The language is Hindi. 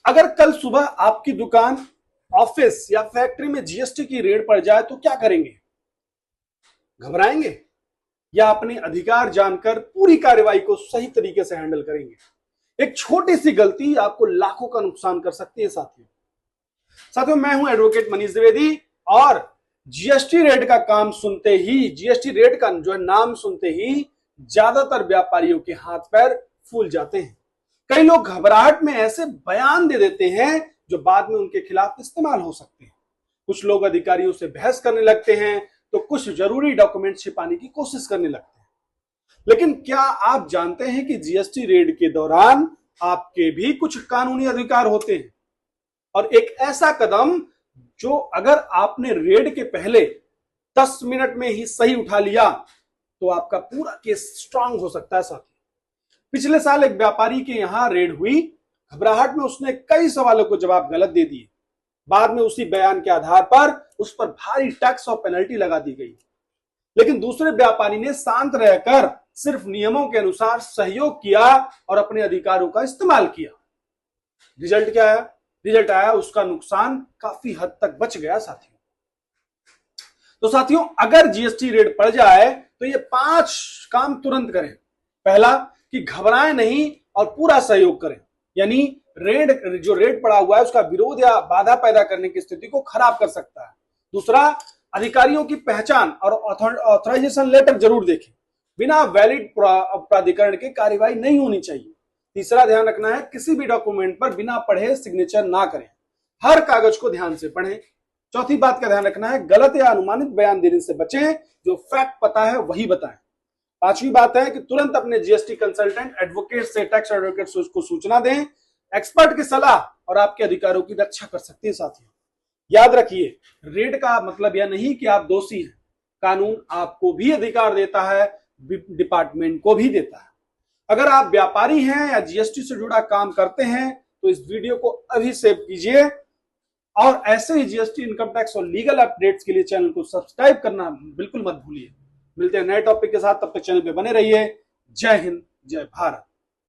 अगर कल सुबह आपकी दुकान, ऑफिस या फैक्ट्री में जीएसटी की रेड पड़ जाए तो क्या करेंगे? घबराएंगे या अपने अधिकार जानकर पूरी कार्रवाई को सही तरीके से हैंडल करेंगे? एक छोटी सी गलती आपको लाखों का नुकसान कर सकती है। साथियों, मैं हूं एडवोकेट मनीष द्विवेदी और जीएसटी रेट का काम सुनते ही, जीएसटी रेट का जो है नाम सुनते ही ज्यादातर व्यापारियों के हाथ पैर फूल जाते हैं। कई लोग घबराहट में ऐसे बयान दे देते हैं जो बाद में उनके खिलाफ इस्तेमाल हो सकते हैं। कुछ लोग अधिकारियों से बहस करने लगते हैं तो कुछ जरूरी डॉक्यूमेंट छिपाने की कोशिश करने लगते हैं। लेकिन क्या आप जानते हैं कि जीएसटी रेड के दौरान आपके भी कुछ कानूनी अधिकार होते हैं? और एक ऐसा कदम जो अगर आपने रेड के पहले 10 मिनट में ही सही उठा लिया तो आपका पूरा केस स्ट्रांग हो सकता है। साथी, पिछले साल एक व्यापारी के यहां रेड हुई। घबराहट में उसने कई सवालों को जवाब गलत दे दिए। बाद में उसी बयान के आधार पर उस पर भारी टैक्स और पेनल्टी लगा दी गई। लेकिन दूसरे व्यापारी ने शांत रहकर सिर्फ नियमों के अनुसार सहयोग किया और अपने अधिकारों का इस्तेमाल किया। रिजल्ट क्या आया? रिजल्ट आया उसका नुकसान काफी हद तक बच गया। साथियों, अगर जीएसटी रेट पड़ जाए तो ये 5 काम तुरंत करें। पहला, कि घबराएं नहीं और पूरा सहयोग करें, यानी जो रेट पड़ा हुआ है उसका विरोध या बाधा पैदा करने की स्थिति को खराब कर सकता है। दूसरा, अधिकारियों की पहचान और ऑथराइजेशन लेटर जरूर देखें। बिना वैलिड प्राधिकरण के कार्रवाई नहीं होनी चाहिए। तीसरा, ध्यान रखना है किसी भी डॉक्यूमेंट पर बिना पढ़े सिग्नेचर ना करें। हर कागज को ध्यान से पढ़ें। चौथी बात का ध्यान रखना है गलत या अनुमानित बयान देने से बचें। जो फैक्ट पता है वही बताएं। पांचवी बात है कि तुरंत अपने जीएसटी कंसल्टेंट, एडवोकेट से, टैक्स एडवोकेट से उसको सूचना दें। एक्सपर्ट की सलाह और आपके अधिकारों की रक्षा कर सकती है। साथियों, याद रखिए, रेड का मतलब यह नहीं कि आप दोषी हैं। कानून आपको भी अधिकार देता है, डिपार्टमेंट को भी देता है। अगर आप व्यापारी हैं या जीएसटी से जुड़ा काम करते हैं तो इस वीडियो को अभी सेव कीजिए और ऐसे ही जीएसटी, इनकम टैक्स और लीगल अपडेट्स के लिए चैनल को सब्सक्राइब करना बिल्कुल मत भूलिए। मिलते हैं नए टॉपिक के साथ, तब तक चैनल पे बने रहिए। जय हिंद, जय भारत।